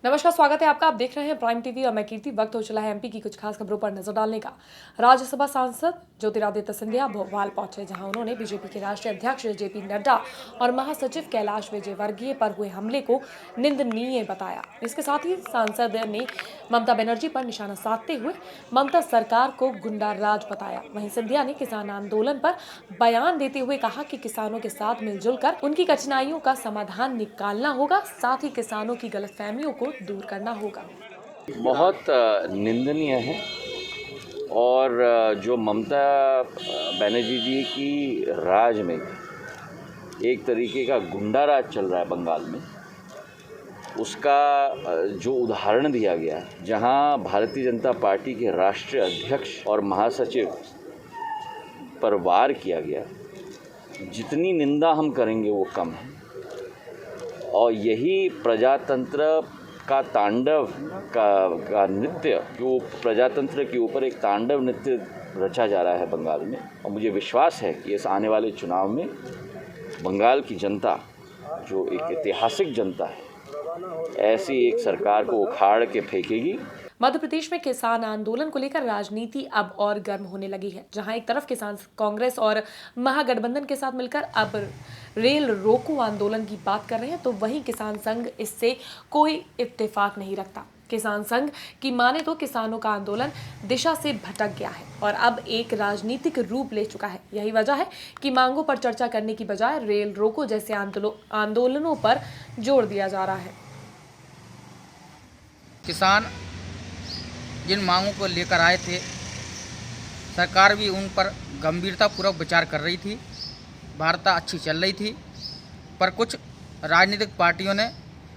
नमस्कार, स्वागत है आपका। आप देख रहे हैं प्राइम टीवी और मैं कीर्ति। वक्त हो चला है एमपी की कुछ खास खबरों पर नजर डालने का। राज्यसभा सांसद ज्योतिरादित्य सिंधिया भोपाल पहुंचे, जहां उन्होंने बीजेपी के राष्ट्रीय अध्यक्ष जेपी नड्डा और महासचिव कैलाश विजयवर्गीय पर हुए हमले को निंदनीय बताया। इसके साथ ही सांसद ने ममता बनर्जी पर निशाना साधते हुए ममता सरकार को गुंडा राज बताया। वहीं सिंधिया ने किसान आंदोलन पर बयान देते हुए कहा कि किसानों के साथ मिलजुल कर उनकी कठिनाइयों का समाधान निकालना होगा, साथ ही किसानों की गलतफहमियों को दूर करना होगा। बहुत निंदनीय है और जो ममता बनर्जी जी की राज में एक तरीके का गुंडा राज चल रहा है बंगाल में, उसका जो उदाहरण दिया गया है, जहां भारतीय जनता पार्टी के राष्ट्रीय अध्यक्ष और महासचिव पर वार किया गया, जितनी निंदा हम करेंगे वो कम है। और यही प्रजातंत्र का तांडव का नृत्य, जो प्रजातंत्र के ऊपर एक तांडव नृत्य रचा जा रहा है बंगाल में। और मुझे विश्वास है कि इस आने वाले चुनाव में बंगाल की जनता, जो एक ऐतिहासिक जनता है, ऐसी एक सरकार को उखाड़ के फेंकेगी। मध्य प्रदेश में किसान आंदोलन को लेकर राजनीति अब और गर्म होने लगी है, जहां एक तरफ किसान कांग्रेस और महागठबंधन के साथ मिलकर अब रेल रोको आंदोलन की बात कर रहे हैं, तो वहीं किसान संघ इससे कोई इत्तेफाक नहीं रखता। किसान संघ की माने तो किसानों का आंदोलन दिशा से भटक गया है और अब एक राजनीतिक रूप ले चुका है। यही वजह है कि मांगों पर चर्चा करने की बजाय रेल रोको जैसे आंदोलनों पर जोर दिया जा रहा है। किसान जिन मांगों को लेकर आए थे, सरकार भी उन पर गंभीरतापूर्वक विचार कर रही थी, वार्ता अच्छी चल रही थी, पर कुछ राजनीतिक पार्टियों ने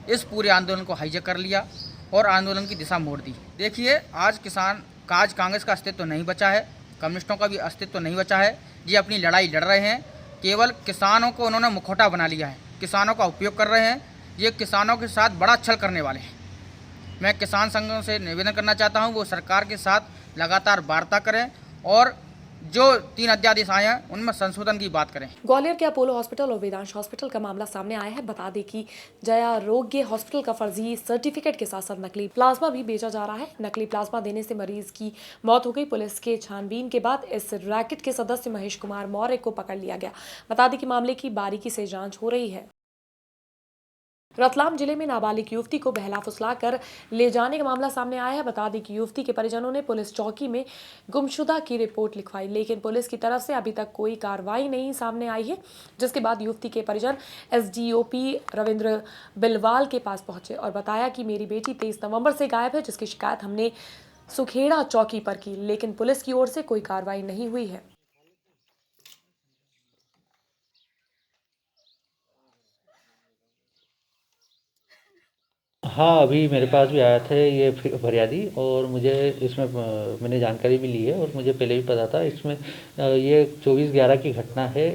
इस पूरे आंदोलन को हाईजैक कर लिया और आंदोलन की दिशा मोड़ दी। देखिए, आज कांग्रेस का अस्तित्व नहीं बचा है, कम्युनिस्टों का भी अस्तित्व नहीं बचा है। ये अपनी लड़ाई लड़ रहे हैं, केवल किसानों को उन्होंने मुखौटा बना लिया है, किसानों का उपयोग कर रहे हैं। ये किसानों के साथ बड़ा छल करने वाले हैं। मैं किसान संघों से निवेदन करना चाहता हूं, वो सरकार के साथ लगातार वार्ता करें और जो 3 अध्यादेश आए हैं उनमें संशोधन की बात करें। ग्वालियर के अपोलो हॉस्पिटल और वेदांश हॉस्पिटल का मामला सामने आया है। बता दें कि जयारोग्य हॉस्पिटल का फर्जी सर्टिफिकेट के साथ साथ नकली प्लाज्मा भी बेचा जा रहा है। नकली प्लाज्मा देने से मरीज की मौत हो गई। पुलिस के छानबीन के बाद इस रैकेट के सदस्य महेश कुमार मौर्य को पकड़ लिया गया। बता दें कि मामले की बारीकी से जांच हो रही है। रतलाम जिले में नाबालिग युवती को बहला फुसलाकर ले जाने का मामला सामने आया है। बता दें कि युवती के परिजनों ने पुलिस चौकी में गुमशुदा की रिपोर्ट लिखवाई, लेकिन पुलिस की तरफ से अभी तक कोई कार्रवाई नहीं सामने आई है, जिसके बाद युवती के परिजन एसडीओपी रविंद्र बिलवाल के पास पहुंचे और बताया कि मेरी बेटी 23 नवंबर से गायब है, जिसकी शिकायत हमने सुखेड़ा चौकी पर की, लेकिन पुलिस की ओर से कोई कार्रवाई नहीं हुई है। हाँ, अभी मेरे पास भी आया था ये फरियादी, और मुझे इसमें मैंने जानकारी भी ली है और मुझे पहले भी पता था। इसमें ये 24/11 की घटना है।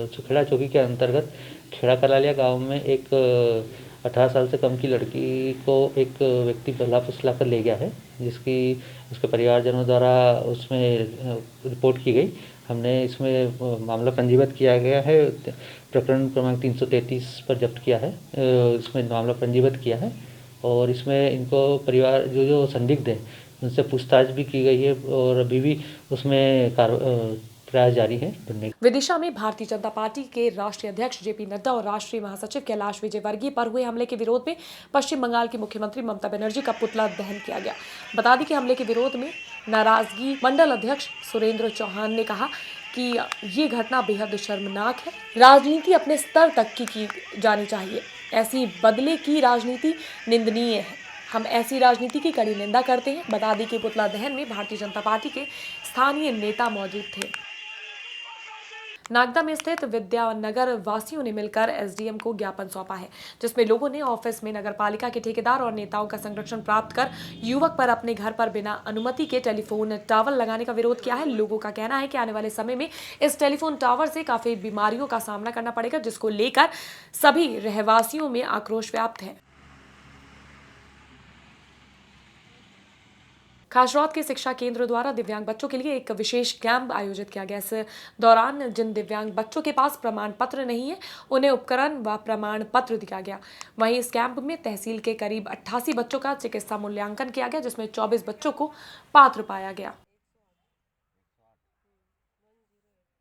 सुखेड़ा चौकी के अंतर्गत खेड़ा कलालिया गांव में एक 18 साल से कम की लड़की को एक व्यक्ति बहला फुसला कर ले गया है, जिसकी उसके परिवारजनों द्वारा उसमें रिपोर्ट की गई। हमने इसमें मामला पंजीबद्ध किया गया है, प्रकरण क्रमांक 333 पर जब्त किया है। इसमें मामला पंजीबद्ध किया है और इसमें इनको परिवार जो संदिग्ध हैं उनसे पूछताछ भी की गई है और अभी भी उसमें प्रयास जारी है ढूंढने। विदिशा में भारतीय जनता पार्टी के राष्ट्रीय अध्यक्ष जेपी नड्डा और राष्ट्रीय महासचिव कैलाश विजयवर्गीय पर हुए हमले के विरोध में पश्चिम बंगाल की मुख्यमंत्री ममता बनर्जी का पुतला दहन किया गया। बता दें कि हमले के विरोध में नाराजगी मंडल अध्यक्ष सुरेंद्र चौहान ने कहा कि ये घटना बेहद शर्मनाक है। राजनीति अपने स्तर तक की जानी चाहिए। ऐसी बदले की राजनीति निंदनीय है। हम ऐसी राजनीति की कड़ी निंदा करते हैं। बता दें कि पुतला दहन में भारतीय जनता पार्टी के स्थानीय नेता मौजूद थे। नागदा में स्थित विद्यानगर वासियों ने मिलकर एसडीएम को ज्ञापन सौंपा है, जिसमें लोगों ने ऑफिस में नगरपालिका के ठेकेदार और नेताओं का संरक्षण प्राप्त कर युवक पर अपने घर पर बिना अनुमति के टेलीफोन टावर लगाने का विरोध किया है। लोगों का कहना है कि आने वाले समय में इस टेलीफोन टावर से काफी बीमारियों का सामना करना पड़ेगा, जिसको लेकर सभी रहवासियों में आक्रोश व्याप्त है। खासरौद के शिक्षा केंद्र द्वारा दिव्यांग बच्चों के लिए एक विशेष कैंप आयोजित किया गया। इस दौरान जिन दिव्यांग बच्चों के पास प्रमाण पत्र नहीं है उन्हें उपकरण व प्रमाण पत्र दिया गया। वहीं इस कैंप में तहसील के करीब 88 बच्चों का चिकित्सा मूल्यांकन किया गया, जिसमें 24 बच्चों को पात्र पाया गया।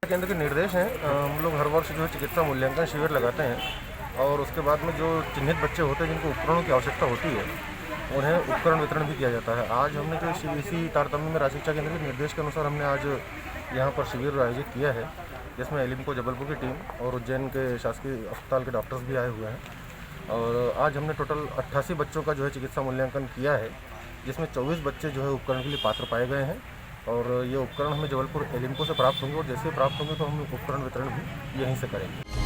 केंद्र के निर्देश हैं, हम लोग हर वर्ष जो है चिकित्सा मूल्यांकन शिविर लगाते हैं और उसके बाद में जो चिन्हित बच्चे होते हैं जिनको उपकरणों की आवश्यकता होती है उन्हें उपकरण वितरण भी किया जाता है। आज हमने जो इसी तारतम्य में राज्य शिक्षा केंद्र के निर्देश के अनुसार हमने आज यहाँ पर शिविर आयोजित किया है, जिसमें एलिम्को जबलपुर की टीम और उज्जैन के शासकीय अस्पताल के डॉक्टर्स भी आए हुए हैं। और आज हमने टोटल 88 बच्चों का जो है चिकित्सा मूल्यांकन किया है, जिसमें 24 बच्चे जो है उपकरण के लिए पात्र पाए गए हैं। और ये उपकरण हमें जबलपुर एलिम्को से प्राप्त होंगे और जैसे प्राप्त होंगे तो हम उपकरण वितरण भी यहीं से करेंगे।